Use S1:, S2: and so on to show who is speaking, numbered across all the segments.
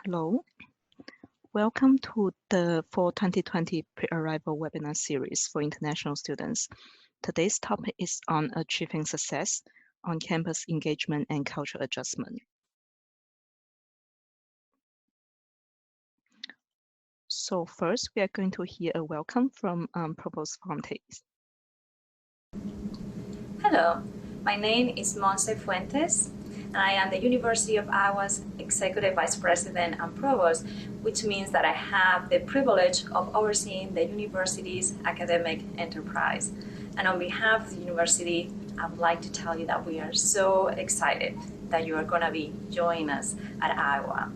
S1: Hello, welcome to the Fall2020 Pre-Arrival webinar series for international students. Today's topic is on achieving success on campus engagement and cultural adjustment. So first, we are going to hear a welcome from Provost Fraternities.
S2: Hello, my name is Monse Fuentes, and I am the University of Iowa's Executive Vice President and Provost, which means that I have the privilege of overseeing the university's academic enterprise. And on behalf of the university, I would like to tell you that we are so excited that you are going to be joining us at Iowa.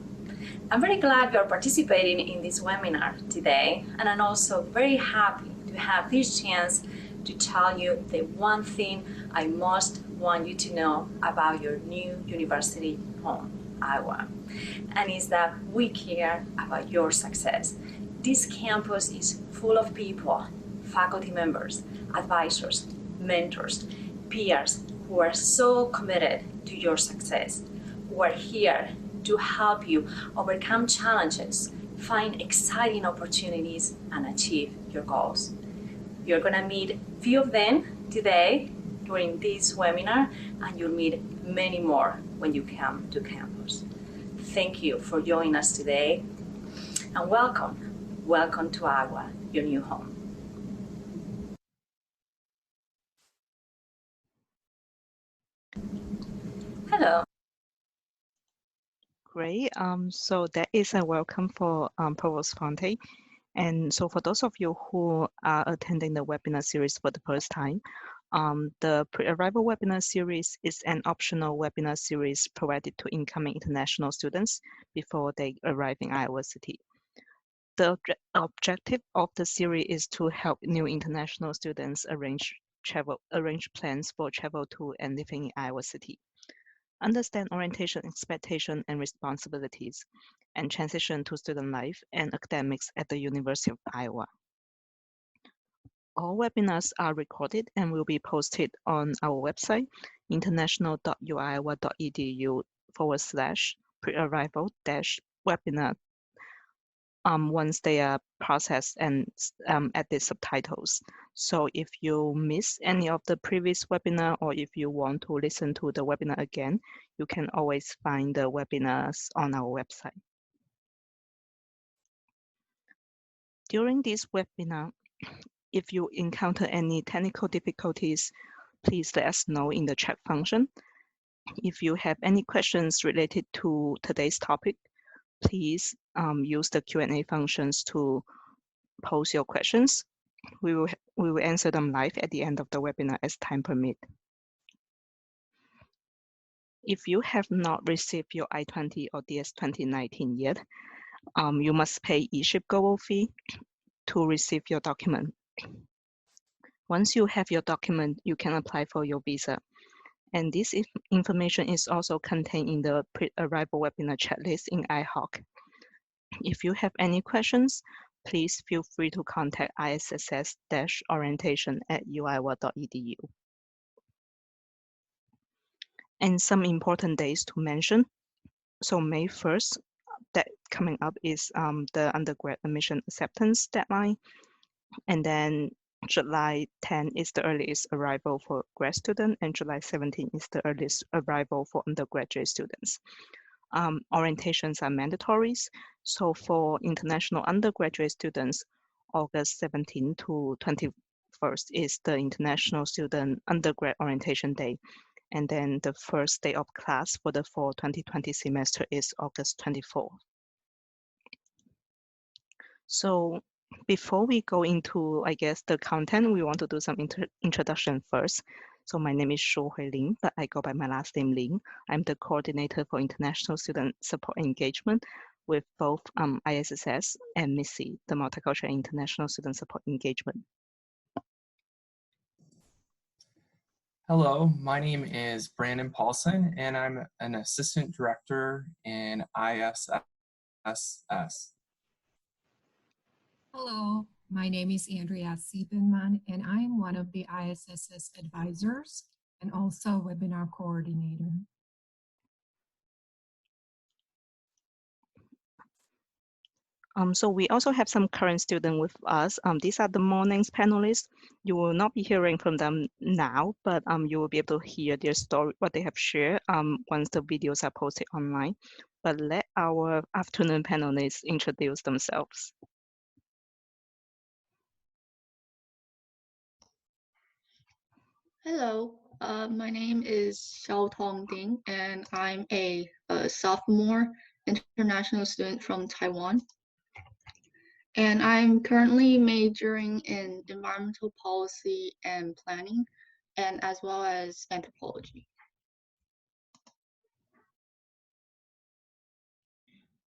S2: I'm very glad you are participating in this webinar today, and I'm also very happy to have this chance to tell you the one thing I most want you to know about your new university home, Iowa, and is that we care about your success. This campus is full of people, faculty members, advisors, mentors, peers who are so committed to your success, who are here to help you overcome challenges, find exciting opportunities, and achieve your goals. You're going to meet a few of them today during this webinar, and you'll meet many more when you come to campus. Thank you for joining us today, and welcome. Welcome to Iowa, your new home. Hello.
S1: Great. So that is a welcome for Provost Fonte. And so for those of you who are attending the webinar series for the first time, the pre-arrival webinar series is an optional webinar series provided to incoming international students before they arrive in Iowa City. The objective of the series is to help new international students arrange plans for travel to and living in Iowa City, understand orientation, expectation, and responsibilities, and transition to student life and academics at the University of Iowa. All webinars are recorded and will be posted on our website, international.uiowa.edu/pre-arrival-webinar once they are processed and added subtitles. So if you miss any of the previous webinar, or if you want to listen to the webinar again, you can always find the webinars on our website. During this webinar, if you encounter any technical difficulties, please let us know in the chat function. If you have any questions related to today's topic, please use the Q&A functions to pose your questions. We will answer them live at the end of the webinar as time permits. If you have not received your I-20 or DS 2019 yet, you must pay eShip Global fee to receive your document. Once you have your document, you can apply for your visa. And this information is also contained in the pre-arrival webinar chat list in iHawk. If you have any questions, please feel free to contact ISSS-orientation@uiowa.edu. And some important days to mention. So May 1st, that coming up is the undergrad admission acceptance deadline. And then July 10 is the earliest arrival for grad student, and July 17 is the earliest arrival for undergraduate students. Orientations are mandatory. So for international undergraduate students, August 17 to 21st is the International Student Undergrad Orientation Day. And then the first day of class for the fall 2020 semester is August 24. So before we go into, I guess, the content, we want to do some introduction first. So my name is Shu Hui Lin, but I go by my last name Lin. I'm the coordinator for international student support engagement with both ISSS and MISI, the Multicultural International Student Support Engagement.
S3: Hello, my name is Brandon Paulson, and I'm an assistant director in ISSS.
S4: Hello, my name is Andrea Siebenman, and I'm one of the ISSS advisors and also webinar coordinator.
S1: So we also have some current students with us. These are the morning's panelists. You will not be hearing from them now, but you will be able to hear their story, what they have shared once the videos are posted online. But let our afternoon panelists introduce themselves.
S5: Hello, my name is Xiaotong Ding, and I'm a sophomore international student from Taiwan. And I'm currently majoring in environmental policy and planning, and as well as anthropology.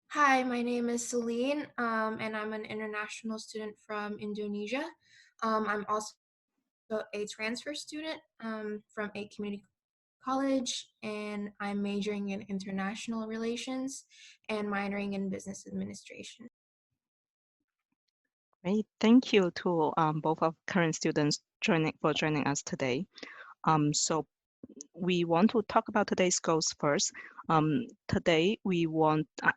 S6: Hi, my name is Celine, and I'm an international student from Indonesia. I'm also a transfer student from a community college, and I'm majoring in international relations and minoring in business administration.
S1: Great, thank you to both of current students for joining us today. So we want to talk about today's goals first. Today, we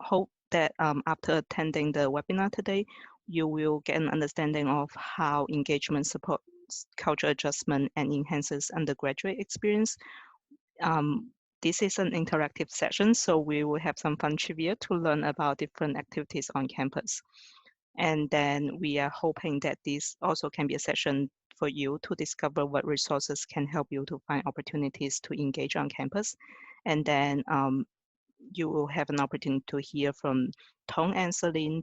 S1: hope that after attending the webinar today, you will get an understanding of how engagement supports cultural adjustment and enhances undergraduate experience. This is an interactive session, so we will have some fun trivia to learn about different activities on campus. And then we are hoping that this also can be a session for you to discover what resources can help you to find opportunities to engage on campus. And then you will have an opportunity to hear from Tong and Celine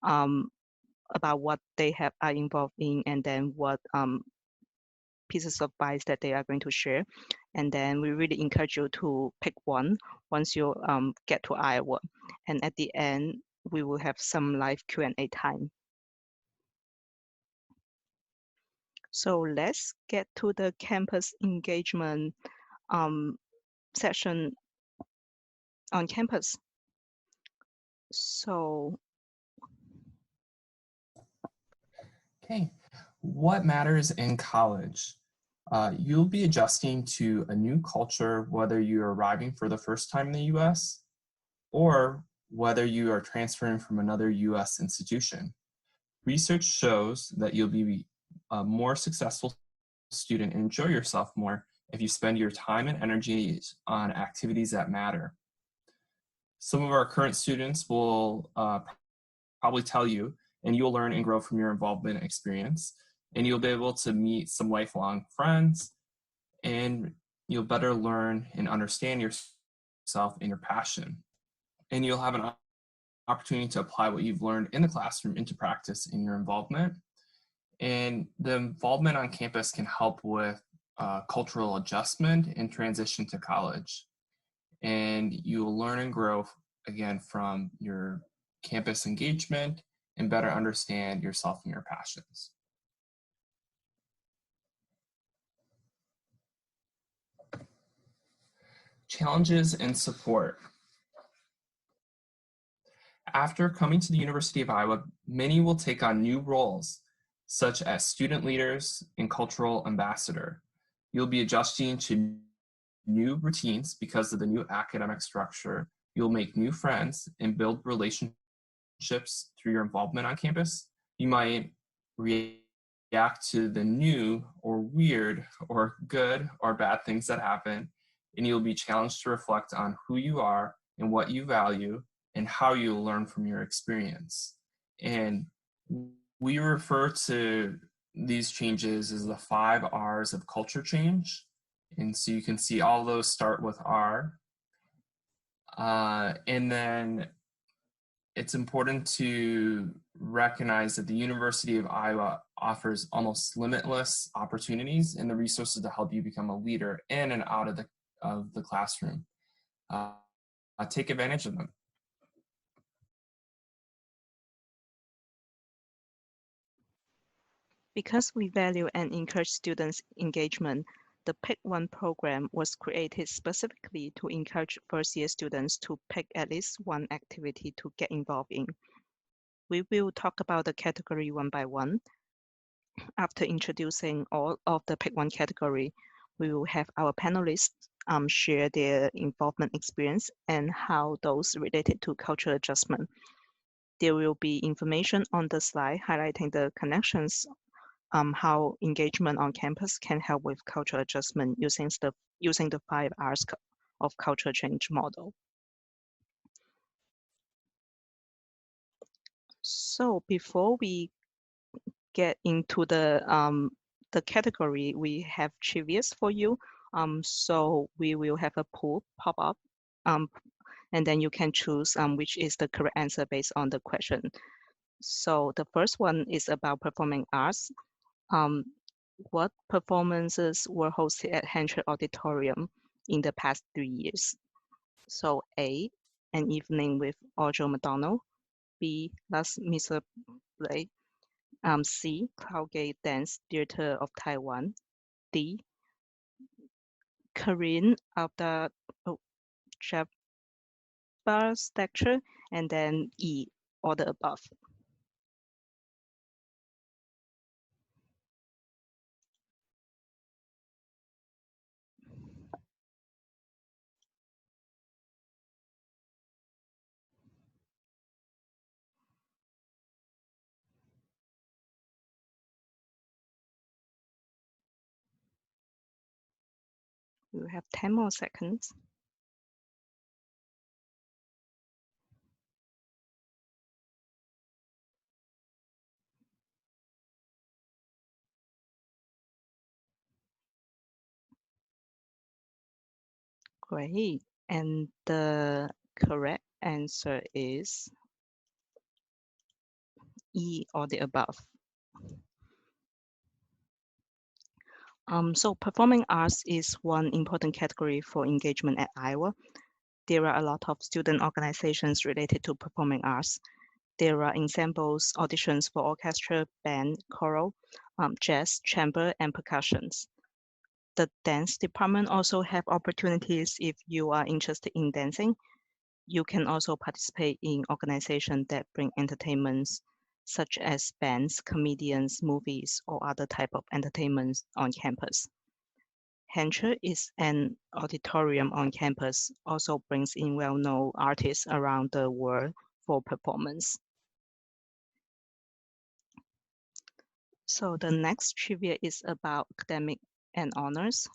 S1: about what they are involved in, and then what pieces of advice that they are going to share. And then we really encourage you to pick one once you get to Iowa. And at the end, we will have some live Q&A time. So let's get to the campus engagement session on campus. So,
S3: Okay, what matters in college? You'll be adjusting to a new culture, whether you're arriving for the first time in the US or whether you are transferring from another US institution. Research shows that you'll be a more successful student and enjoy yourself more if you spend your time and energy on activities that matter. Some of our current students will probably tell you, and you'll learn and grow from your involvement experience, and you'll be able to meet some lifelong friends, and you'll better learn and understand yourself and your passion. And you'll have an opportunity to apply what you've learned in the classroom into practice in your involvement. And the involvement on campus can help with cultural adjustment and transition to college. And you will learn and grow, again, from your campus engagement and better understand yourself and your passions. Challenges and support. After coming to the University of Iowa, many will take on new roles, such as student leaders and cultural ambassador. You'll be adjusting to new routines because of the new academic structure. You'll make new friends and build relationships through your involvement on campus. You might react to the new or weird or good or bad things that happen, and you'll be challenged to reflect on who you are and what you value and how you learn from your experience. And we refer to these changes as the 5 R's of culture change. And so you can see all those start with R. And then it's important to recognize that the University of Iowa offers almost limitless opportunities and the resources to help you become a leader in and out of the classroom. Take advantage of them.
S1: because we value and encourage students' engagement, the Pick One program was created specifically to encourage first-year students to pick at least one activity to get involved in. We will talk about the category one by one. After introducing all of the Pick One category, we will have our panelists share their involvement experience and how those related to cultural adjustment. There will be information on the slide highlighting the connections, how engagement on campus can help with cultural adjustment using the 5 R's of culture change model. So before we get into the category, we have trivias for you. So we will have a poll pop up, and then you can choose which is the correct answer based on the question. So the first one is about performing arts. What performances were hosted at Hansard Auditorium in the past 3 years? So A, An Evening with Audra McDonald. B, Last Mr. Play. C, Cloudgate Dance Theater of Taiwan. D, Korean Abda Jabbar's lecture. And then E, all the above. We will have 10 more seconds. Great. And the correct answer is E, or the above. So performing arts is one important category for engagement at Iowa. There are a lot of student organizations related to performing arts. There are ensembles, auditions for orchestra, band, choral, jazz, chamber, and percussions. The dance department also have opportunities if you are interested in dancing. You can also participate in organizations that bring entertainments such as bands, comedians, movies, or other type of entertainments on campus. Hansard is an auditorium on campus, also brings in well-known artists around the world for performance. So the next trivia is about academic and honors.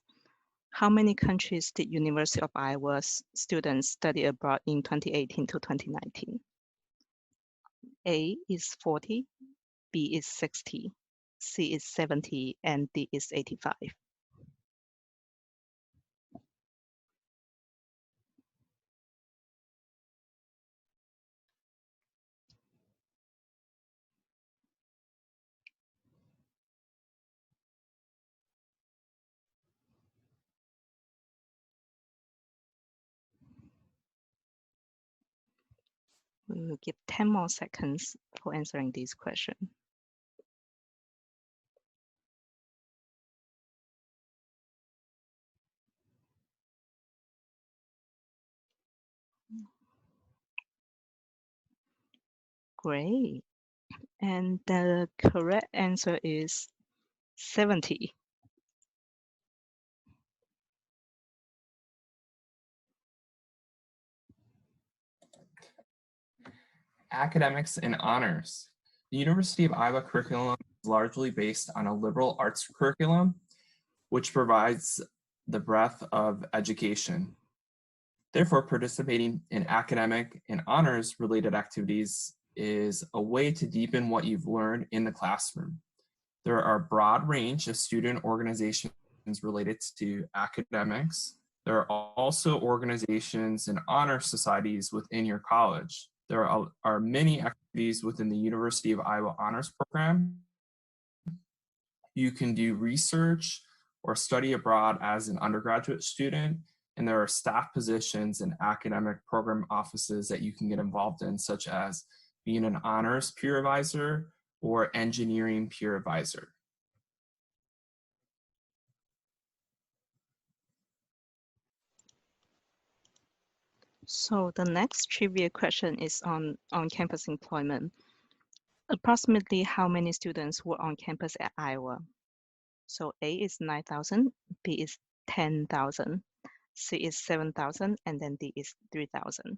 S1: How many countries did University of Iowa's students study abroad in 2018 to 2019? A is 40, B is 60, C is 70, and D is 85. We will give 10 more seconds for answering this question. Great. And the correct answer is 70.
S3: Academics and honors. The University of Iowa curriculum is largely based on a liberal arts curriculum, which provides the breadth of education. Therefore, participating in academic and honors related activities is a way to deepen what you've learned in the classroom. There are a broad range of student organizations related to academics. There are also organizations and honor societies within your college. There are many activities within the University of Iowa Honors Program. You can do research or study abroad as an undergraduate student, and there are staff positions and academic program offices that you can get involved in, such as being an honors peer advisor or engineering peer advisor.
S1: So the next trivia question is on campus employment. Approximately how many students were on campus at Iowa? So A is 9,000, B is 10,000, C is 7,000, and then D is 3,000.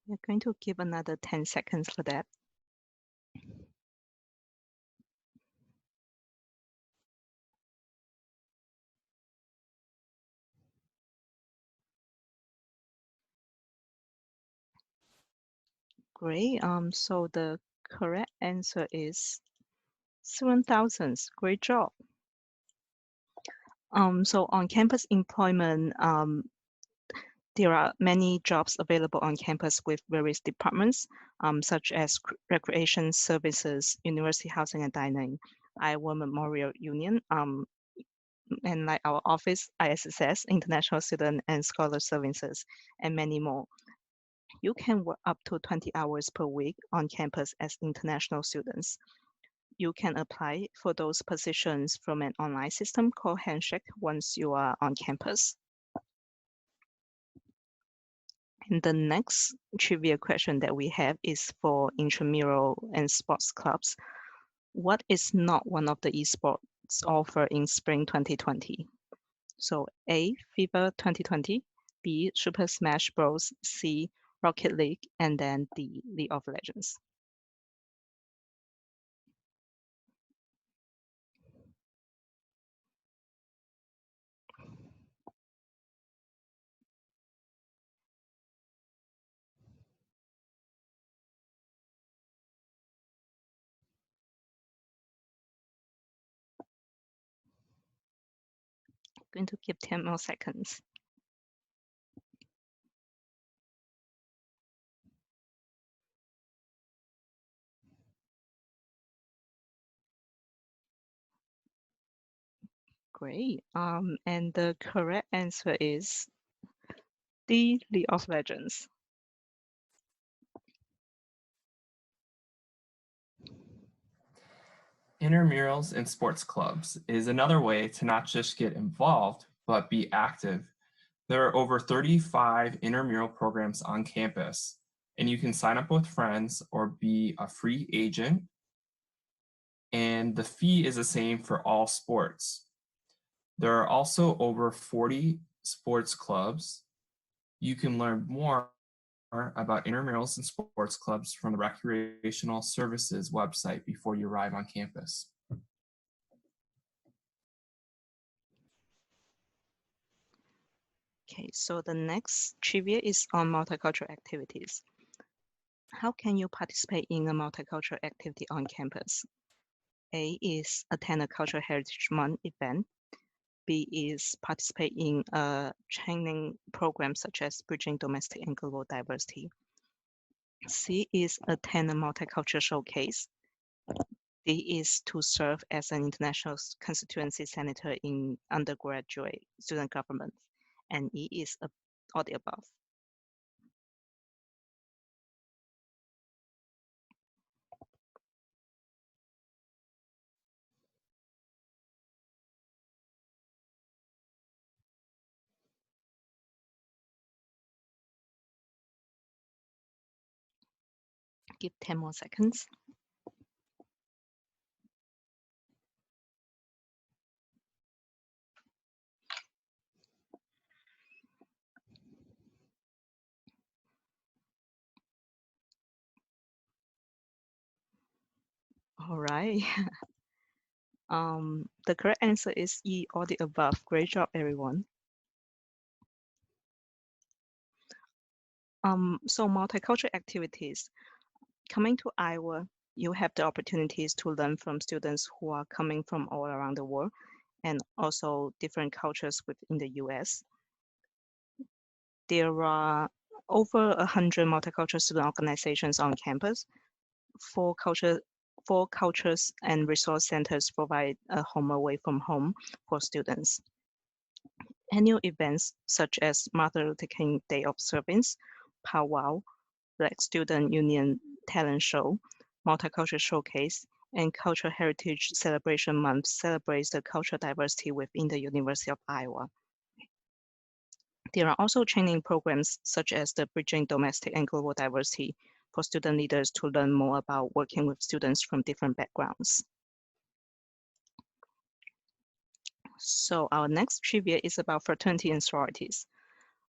S1: We're going to give another 10 seconds for that. Great. So the correct answer is 7,000. Great job. So on campus employment, there are many jobs available on campus with various departments, such as recreation services, university housing and dining, Iowa Memorial Union, and like our office, ISSS, International Student and Scholar Services, and many more. You can work up to 20 hours per week on campus as international students. You can apply for those positions from an online system called Handshake once you are on campus. And the next trivia question that we have is for intramural and sports clubs. What is not one of the esports offered in spring 2020? So A, FIFA 2020, B, Super Smash Bros, C, Rocket League, and then D, League of Legends. Going to give 10 more seconds. Great. And the correct answer is D, League of Legends.
S3: Intramurals and sports clubs is another way to not just get involved, but be active. There are over 35 intramural programs on campus, and you can sign up with friends or be a free agent. And the fee is the same for all sports. There are also over 40 sports clubs. You can learn more about intramurals and sports clubs from the Recreational Services website before you arrive on campus.
S1: Okay, so the next trivia is on multicultural activities. How can you participate in a multicultural activity on campus? A is attend a Cultural Heritage Month event. B is participate in a training program such as Bridging Domestic and Global Diversity. C is attend a multicultural showcase. D is to serve as an international constituency senator in undergraduate student government. And E is all the above. Give 10 more seconds. All right. The correct answer is E, all the above. Great job, everyone. So multicultural activities. Coming to Iowa, you have the opportunities to learn from students who are coming from all around the world and also different cultures within the US. There are over 100 multicultural student organizations on campus. Four cultures and resource centers provide a home away from home for students. Annual events such as Martin Luther King Day Observance, Powwow, Black Student Union Talent Show, Multicultural Showcase, and Cultural Heritage Celebration Month celebrates the cultural diversity within the University of Iowa. There are also training programs such as the Bridging Domestic and Global Diversity for student leaders to learn more about working with students from different backgrounds. So our next trivia is about fraternity and sororities.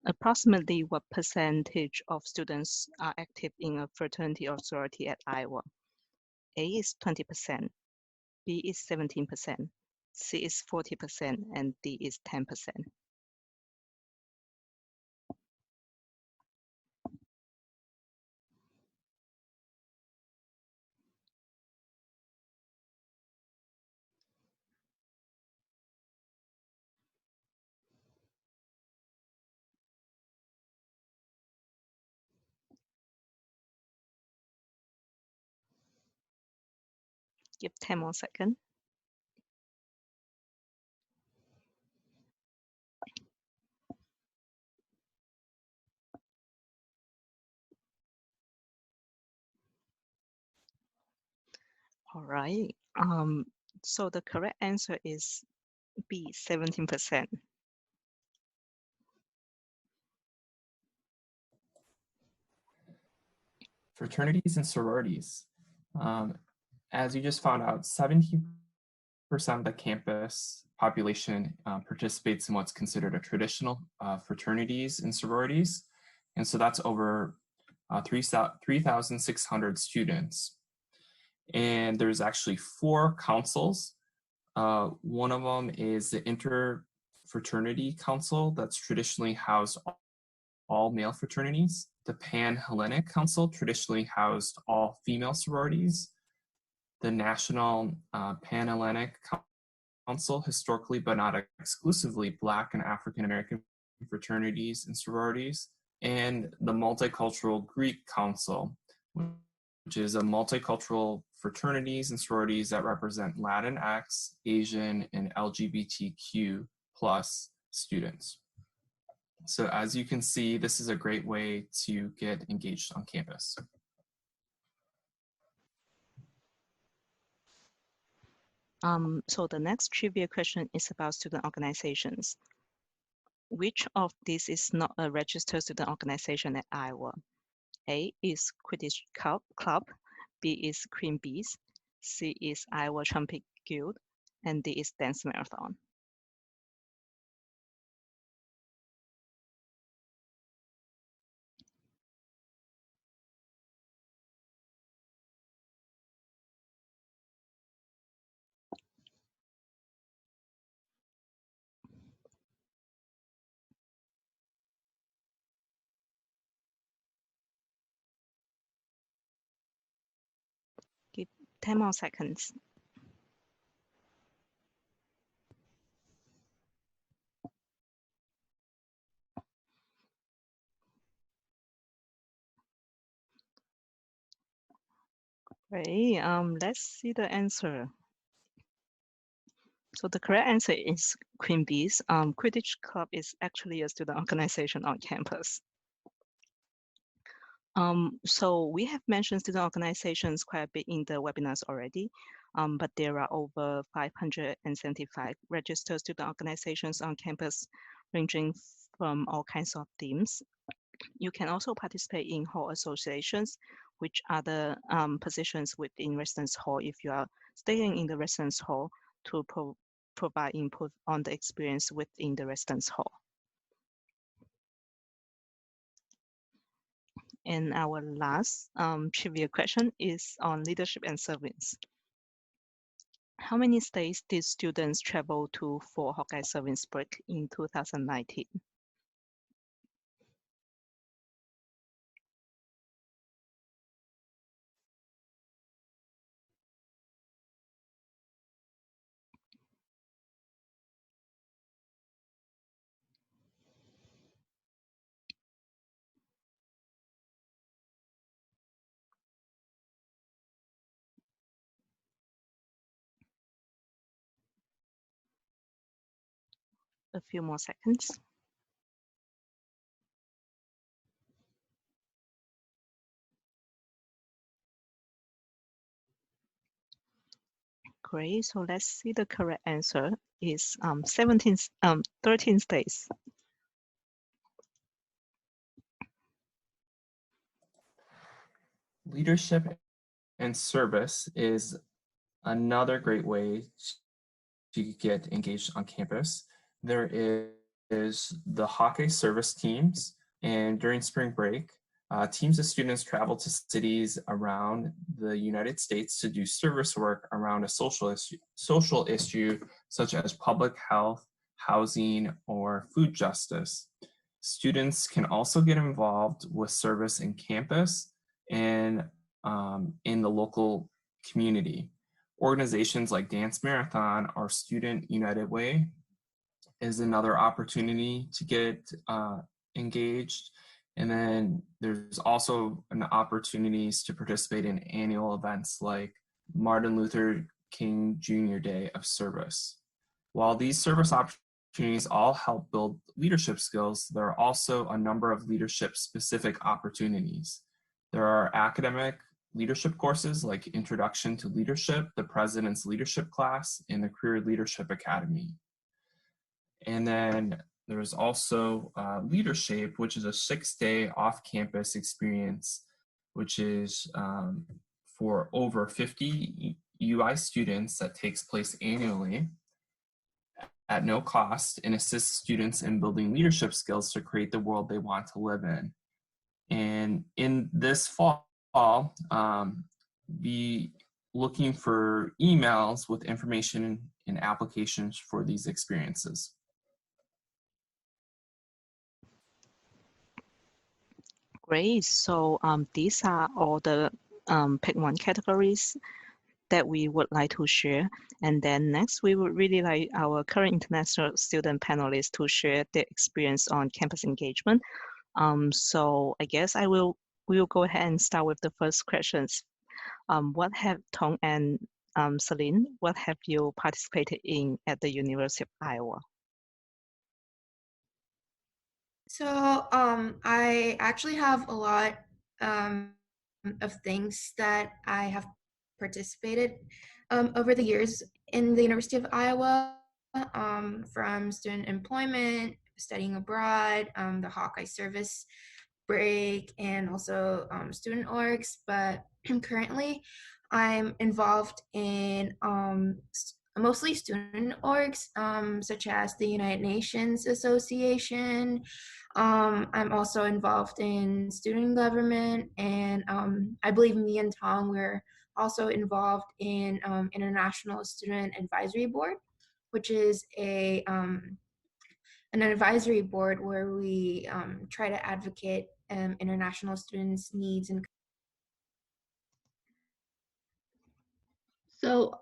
S1: Approximately what percentage of students are active in a fraternity or sorority at Iowa? A is 20%, B is 17%, C is 40%, and D is 10%. Give 10 more seconds. All right. So the correct answer is B, 17%.
S3: Fraternities and sororities. As you just found out, 17% of the campus population participates in what's considered a traditional fraternities and sororities. And so that's over 3,600 students. And there's actually 4 councils. One of them is the Interfraternity Council that's traditionally housed all male fraternities. The Pan-Hellenic Council traditionally housed all female sororities. The National Pan-Hellenic Council, historically but not exclusively Black and African American fraternities and sororities, and the Multicultural Greek Council, which is a multicultural fraternities and sororities that represent Latinx, Asian, and LGBTQ plus students. So as you can see, this is a great way to get engaged on campus.
S1: So the next trivia question is about student organizations. Which of these is not a registered student organization at Iowa? A is Quidditch Club, B is Queen Bees, C is Iowa Trumpet Guild, and D is Dance Marathon. Give 10 more seconds. Great. Let's see the answer. So the correct answer is Queen Bees. Quidditch Club is actually a student organization on campus. So we have mentioned student organizations quite a bit in the webinars already, but there are over 575 registered student organizations on campus, ranging from all kinds of themes. You can also participate in hall associations, which are the positions within residence hall if you are staying in the residence hall to provide input on the experience within the residence hall. And our last trivia question is on leadership and service. How many states did students travel to for Hawkeye Service Break in 2019? A few more seconds. Great, so let's see the correct answer is 13 states.
S3: Leadership and service is another great way to get engaged on campus. There is the hockey service teams. And during spring break, teams of students travel to cities around the United States to do service work around a social issue such as public health, housing, or food justice. Students can also get involved with service in campus and in the local community. Organizations like Dance Marathon or Student United Way is another opportunity to get engaged. And then there's also an opportunities to participate in annual events like Martin Luther King Jr. Day of Service. While these service opportunities all help build leadership skills, there are also a number of leadership-specific opportunities. There are academic leadership courses like Introduction to Leadership, the President's Leadership Class, and the Career Leadership Academy. And then there's also Leadership, which is a 6-day off-campus experience, which is for over 50 UI students that takes place annually at no cost and assists students in building leadership skills to create the world they want to live in. And in this fall, be looking for emails with information and applications for these experiences.
S1: Great. So these are all the Pick 1 categories that we would like to share. And then next, we would really like our current international student panelists to share their experience on campus engagement. So I guess we will go ahead and start with the first questions. What have Tong and Celine, what have you participated in at the University of Iowa?
S6: So I actually have a lot of things that I have participated over the years in the University of Iowa, from student employment, studying abroad, the Hawkeye service break, and also student orgs. But currently I'm involved in mostly student orgs, such as the United Nations Association. I'm also involved in student government, and I believe me and Tom were also involved in International Student Advisory Board, which is an advisory board where we try to advocate international students' needs and.
S5: So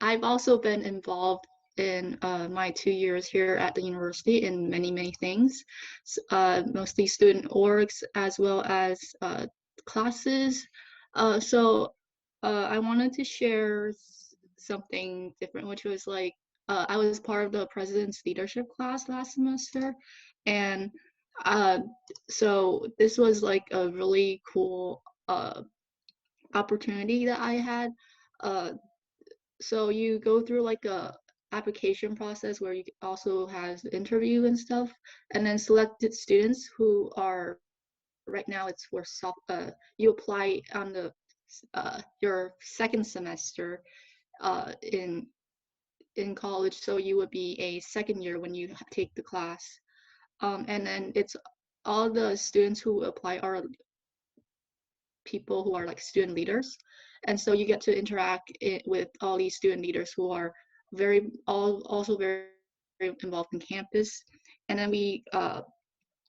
S5: I've also been involved in my 2 years here at the university in many things, mostly student orgs as well as classes. So I wanted to share something different, which was like I was part of the president's leadership class last semester, and so this was like a really cool opportunity that I had. So you go through like a application process where you also has interview and stuff, and then selected students who are right now it's for you apply on the your second semester in college, so you would be a second year when you take the class, and then it's all the students who apply are people who are like student leaders, and so you get to interact with all these student leaders who are also very involved in campus. And then we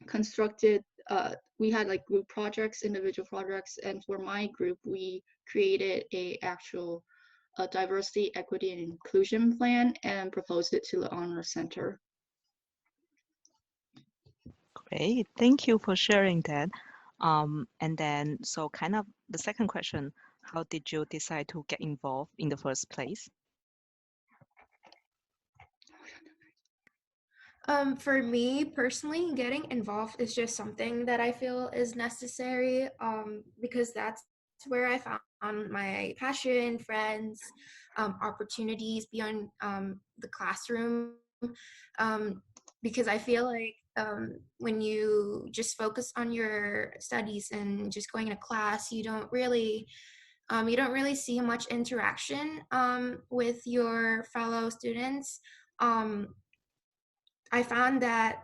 S5: constructed we had like group projects, individual projects, and for my group we created a actual diversity, equity, and inclusion plan and proposed it to the honor center.
S1: Great, thank you for sharing that. And then, so kind of the second question, how did you decide to get involved in the first place?
S6: For me personally, getting involved is just something that I feel is necessary, because that's where I found my passion, friends, opportunities beyond the classroom, because I feel like when you just focus on your studies and just going to class, you don't really see much interaction with your fellow students. I found that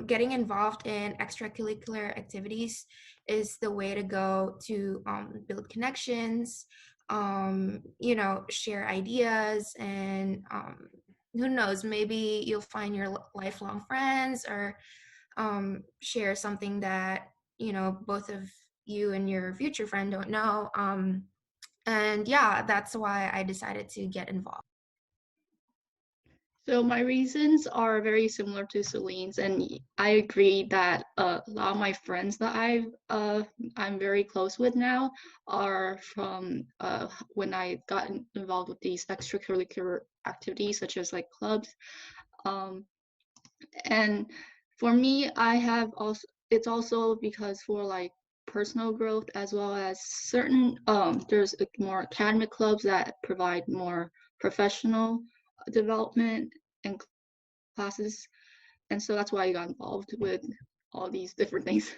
S6: getting involved in extracurricular activities is the way to go to build connections, share ideas, and who knows, maybe you'll find your lifelong friends or share something that, both of you and your future friend don't know. And yeah, that's why I decided to get involved.
S5: So my reasons are very similar to Celine's, and I agree that a lot of my friends that I'm very close with now are from when I got involved with these extracurricular activities such as like clubs. And for me, it's also because for like personal growth as well as certain there's more academic clubs that provide more professional development and classes, and so that's why I got involved with all these different things.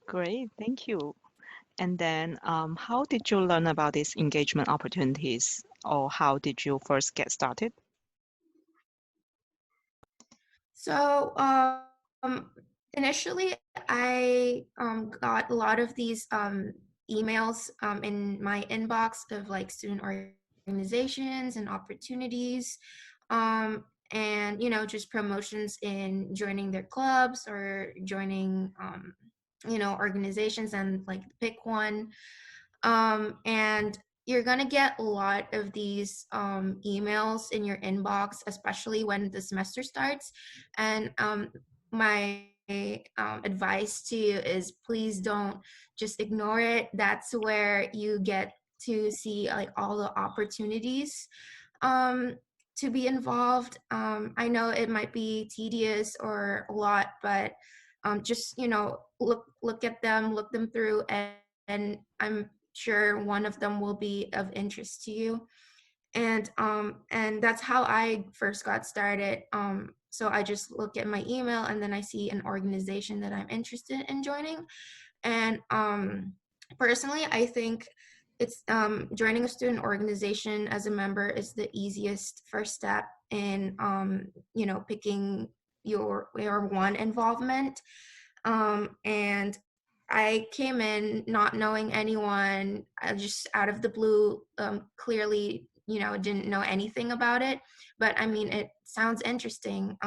S1: Great, thank you. And then how did you learn about these engagement opportunities, or how did you first get started?
S6: So initially, I got a lot of these emails in my inbox of like student organizations and opportunities, and just promotions in joining their clubs or joining organizations, and like pick one. And you're gonna get a lot of these emails in your inbox, especially when the semester starts. And my advice to you is, please don't just ignore it. That's where you get to see like all the opportunities to be involved. I know it might be tedious or a lot, but just look at them, look them through, and I'm sure one of them will be of interest to you. And that's how I first got started. So I just look at my email, and then I see an organization that I'm interested in joining. And personally, I think it's joining a student organization as a member is the easiest first step in picking your one involvement. And I came in not knowing anyone, just out of the blue. Clearly, didn't know anything about it, but I mean, it sounds interesting.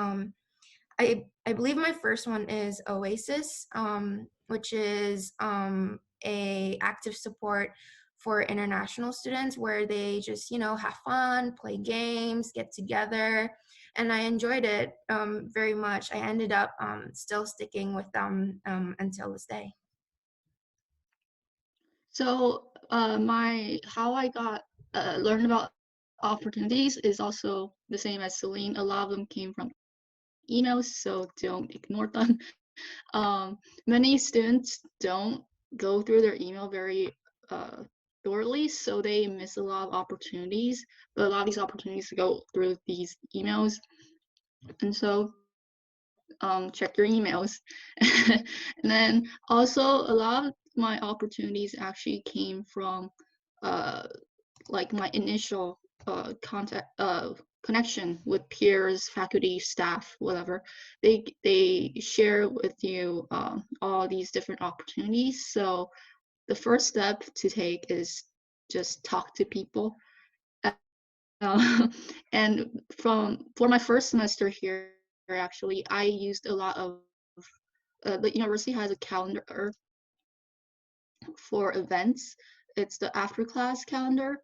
S6: I believe my first one is Oasis, which is a active support for international students, where they just have fun, play games, get together, and I enjoyed it very much. I ended up still sticking with them until this day.
S5: So my how I got learned about opportunities is also the same as Celine. A lot of them came from emails, so don't ignore them. Many students don't go through their email very thoroughly, so they miss a lot of opportunities. But a lot of these opportunities go through these emails, and so check your emails. And then also a lot of my opportunities actually came from like my initial contact connection with peers, faculty, staff, whatever. They share with you all these different opportunities. So the first step to take is just talk to people. And for my first semester here, actually, I used a lot of the university has a calendar for events. It's the after class calendar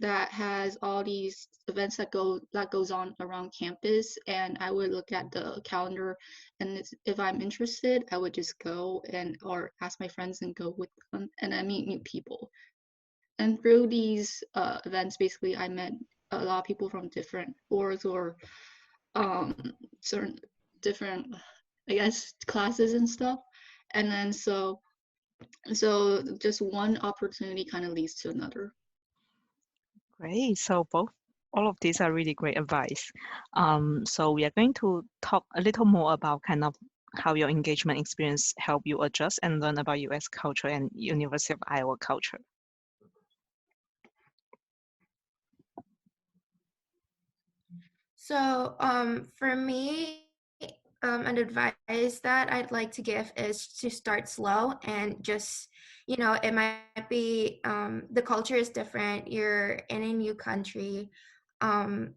S5: that has all these events that goes on around campus, and I would look at the calendar, and if I'm interested, I would just go or ask my friends and go with them, and I meet new people. And through these events, basically, I met a lot of people from different orgs or certain different, I guess, classes and stuff. And then so just one opportunity kind of leads to another.
S1: Great. So all of these are really great advice. So we are going to talk a little more about kind of how your engagement experience help you adjust and learn about US culture and University of Iowa culture.
S6: So for me, an advice that I'd like to give is to start slow and just, it might be the culture is different. You're in a new country, and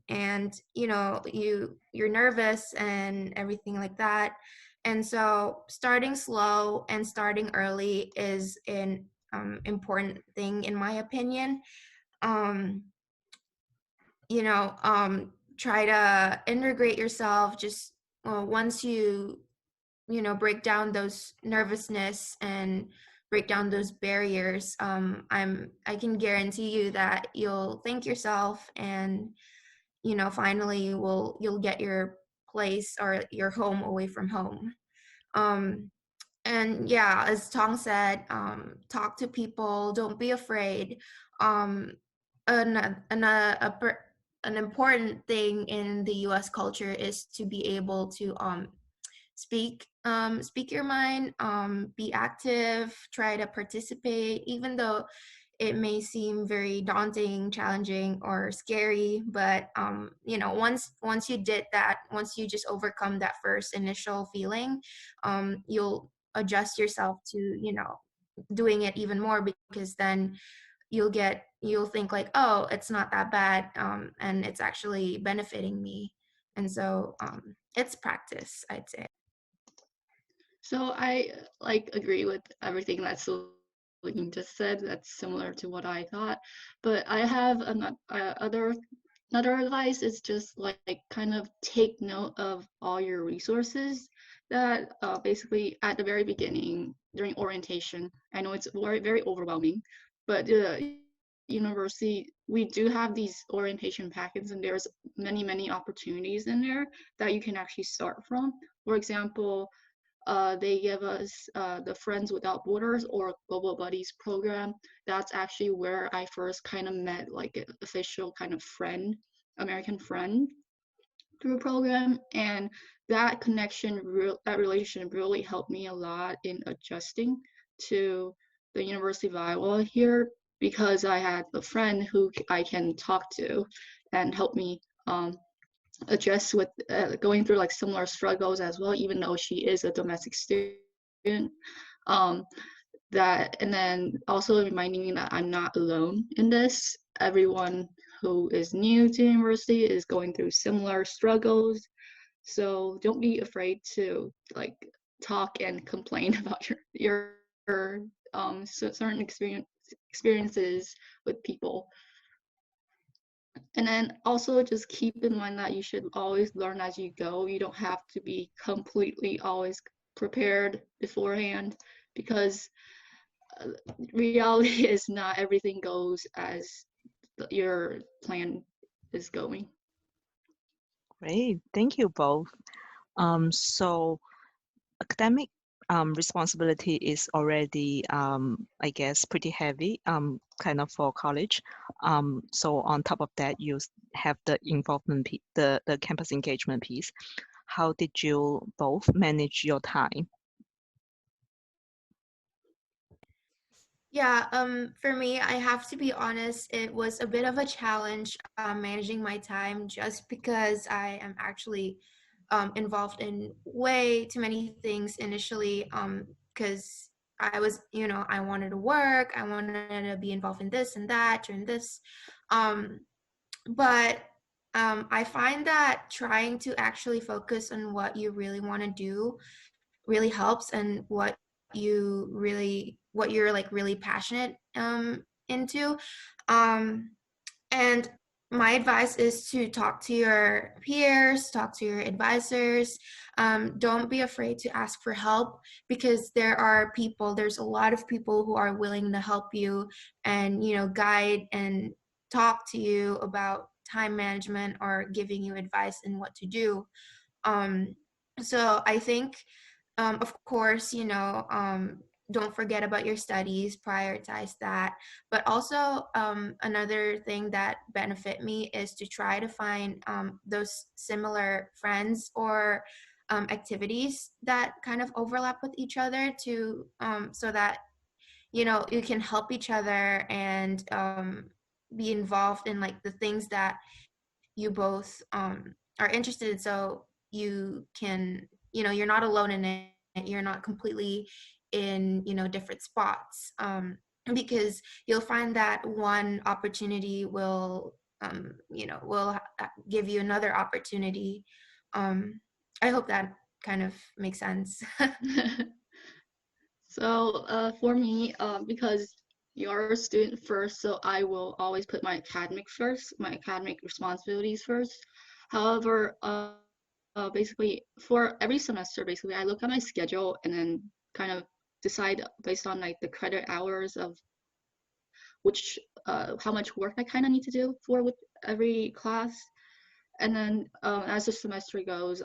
S6: you're nervous and everything like that. And so starting slow and starting early is an important thing in my opinion. Um, try to integrate yourself just once break down those nervousness and break down those barriers. I can guarantee you that you'll thank yourself, and finally you'll get your place or your home away from home. And yeah, as Tong said, talk to people, don't be afraid. An important thing in the US culture is to be able to speak your mind, be active, try to participate, even though it may seem very daunting, challenging, or scary. But once you did that, once you just overcome that first initial feeling, you'll adjust yourself to doing it even more, because then you'll think like, oh, it's not that bad, and it's actually benefiting me. And so it's practice, I'd say.
S5: So I agree with everything that Celine just said. That's similar to what I thought. But I have another advice is just like kind of take note of all your resources that basically at the very beginning during orientation. I know it's very, very overwhelming, but university, we do have these orientation packets, and there's many opportunities in there that you can actually start from. For example, they give us the Friends Without Borders or Global Buddies program. That's actually where I first kind of met like an official kind of friend, American friend through a program. And that that relationship really helped me a lot in adjusting to the university vibe here, because I had a friend who I can talk to and help me adjust with going through like similar struggles as well, even though she is a domestic student. Um, and then also reminding me that I'm not alone in this. Everyone who is new to university is going through similar struggles. So don't be afraid to like talk and complain about your certain experiences with people. And then also just keep in mind that you should always learn as you go. You don't have to be completely always prepared beforehand, because reality is not everything goes as your plan is going.
S1: Great, thank you both. So academic responsibility is already, I guess, pretty heavy, kind of for college. So on top of that, you have the involvement, the campus engagement piece. How did you both manage your time?
S6: Yeah, for me, I have to be honest, it was a bit of a challenge managing my time, just because I am actually involved in way too many things initially, because I was, I wanted to work, I wanted to be involved in this and that during this. Um, but I find that trying to actually focus on what you really want to do really helps, and what you're like really passionate into. um and my advice is to talk to your peers, talk to your advisors. Don't be afraid to ask for help, because there's a lot of people who are willing to help you and guide and talk to you about time management or giving you advice in what to do. um, so I think, of course, don't forget about your studies, prioritize that. But also, another thing that benefit me is to try to find those similar friends or activities that kind of overlap with each other, to so that you can help each other and be involved in like the things that you both are interested in, so you can, you're not alone in it. You're not completely in, different spots, because you'll find that one opportunity will, will give you another opportunity. I hope that kind of makes sense.
S5: So for me, because you're a student first, so I will always put my academic responsibilities first. However, basically for every semester, basically I look at my schedule and then kind of decide based on like the credit hours of which how much work I kind of need to do for with every class. And then as the semester goes,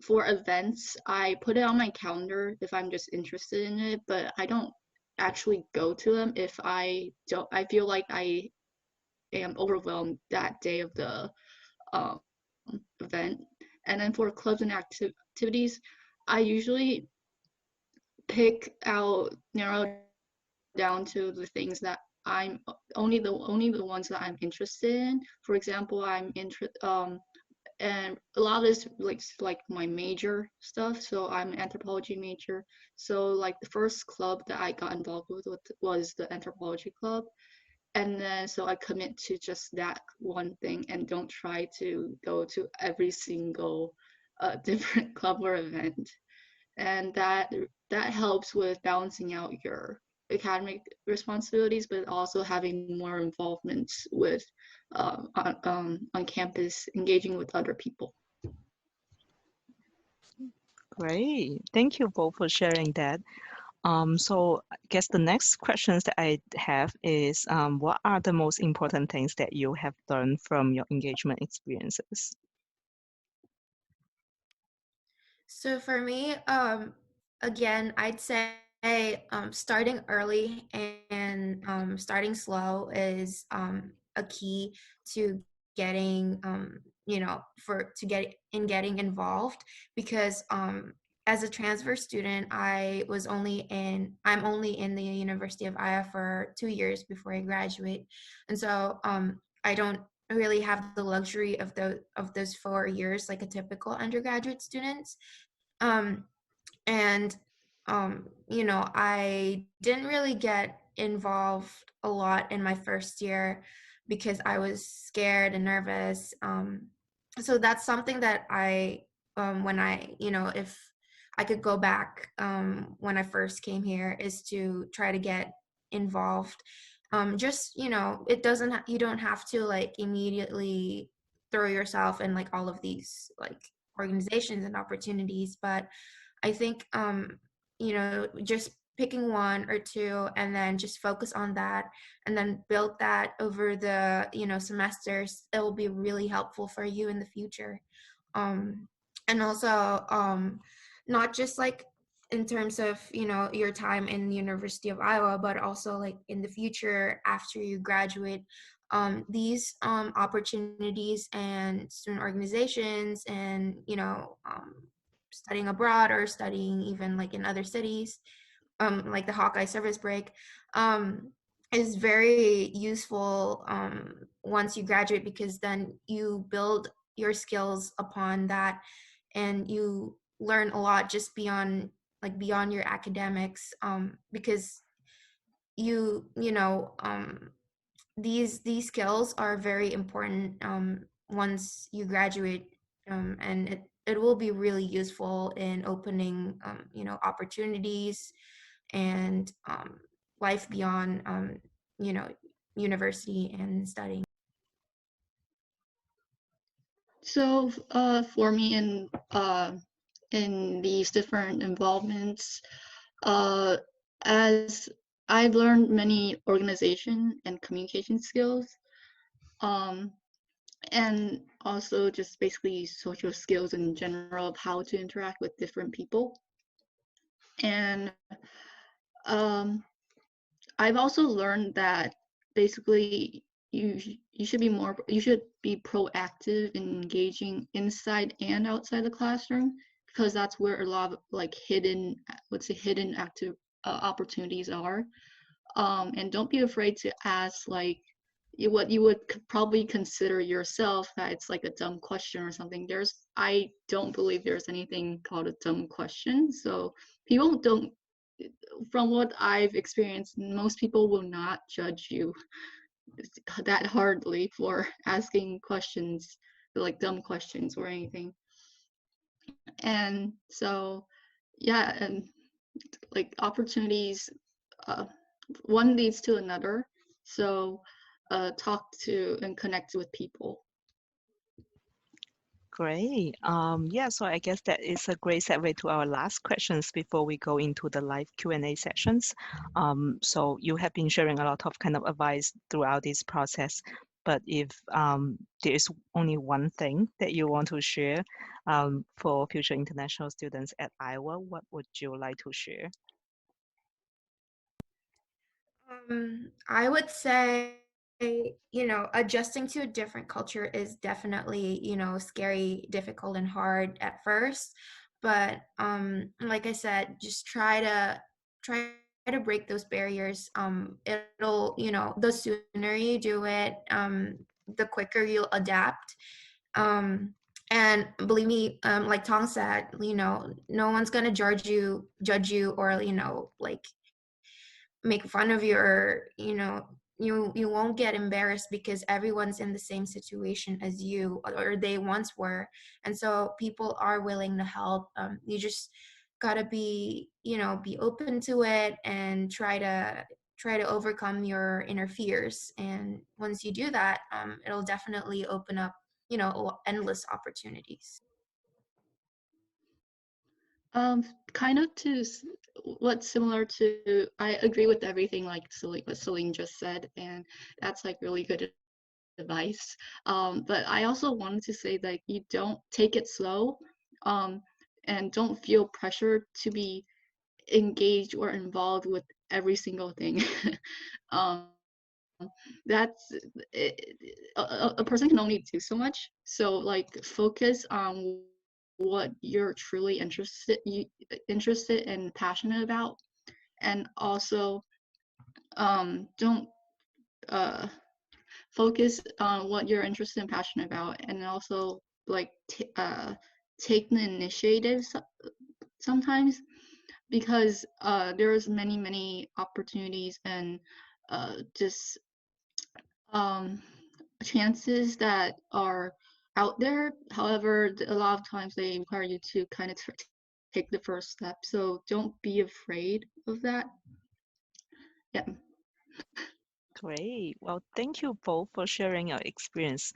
S5: for events, I put it on my calendar if I'm just interested in it, but I don't actually go to them if I feel like I am overwhelmed that day of the um, event. And then for clubs and activities, I usually narrow down to the things that I'm only the ones that I'm interested in. For example, and a lot of this like my major stuff. So I'm an anthropology major. So like the first club that I got involved with was the anthropology club. And then so I commit to just that one thing and don't try to go to every single different club or event. And that helps with balancing out your academic responsibilities, but also having more involvement with on campus, engaging with other people.
S1: Great. Thank you both for sharing that. So I guess the next questions that I have is, what are the most important things that you have learned from your engagement experiences?
S6: So for me, again, I'd say starting early and starting slow is a key to getting, getting involved, because as a transfer student, I'm only in the University of Iowa for 2 years before I graduate, and so I don't really have the luxury of those 4 years like a typical undergraduate student. um, and I didn't really get involved a lot in my first year because I was scared and nervous. So that's something that when if I could go back, when I first came here, is to try to get involved. Just, you don't have to like immediately throw yourself in like all of these like organizations and opportunities, but I think just picking one or two and then just focus on that and then build that over the semesters, it will be really helpful for you in the future. And also not just like in terms of your time in the University of Iowa, but also like in the future after you graduate. These opportunities and student organizations and studying abroad or studying even like in other cities, like the Hawkeye service break, is very useful once you graduate, because then you build your skills upon that and you learn a lot just beyond your academics, because these skills are very important once you graduate, and it will be really useful in opening opportunities and life beyond you know university and studying.
S5: So for me in these different involvements, as I've learned many organization and communication skills, and also just basically social skills in general of how to interact with different people. And I've also learned that basically you should be proactive in engaging inside and outside the classroom, because that's where a lot of like hidden active opportunities are. And don't be afraid to ask like what you would probably consider yourself that it's like a dumb question or something. I don't believe there's anything called a dumb question. So people don't, from what I've experienced, most people will not judge you that hardly for asking questions, like dumb questions or anything. And so, yeah, and like opportunities, one leads to another. So talk to and connect with people.
S1: Great. Yeah, so I guess that is a great segue to our last questions before we go into the live Q&A sessions. So you have been sharing a lot of kind of advice throughout this process, but if there is only one thing that you want to share for future international students at Iowa, what would you like to share?
S6: I would say, adjusting to a different culture is definitely, scary, difficult, and hard at first. But like I said, just try to break those barriers. It'll, the sooner you do it, the quicker you'll adapt. And believe me, like Tong said, no one's gonna judge you, or like make fun of you, or you won't get embarrassed because everyone's in the same situation as you, or they once were. And so people are willing to help. You just gotta be open to it and try to overcome your inner fears. And once you do that, it'll definitely open up endless opportunities.
S5: Kind of what's similar to, I agree with everything like what Celine just said, and that's like really good advice. But I also wanted to say that you don't take it slow, and don't feel pressure to be engaged or involved with every single thing. um, that's a person can only do so much. So like focus on what you're truly interested and passionate about, and also don't focus on what you're interested and passionate about, and also like take the initiative sometimes, because there's many opportunities and just chances that are out there. However, a lot of times they require you to kind of take the first step. So don't be afraid of that. Yeah.
S1: Great. Well, thank you both for sharing your experience.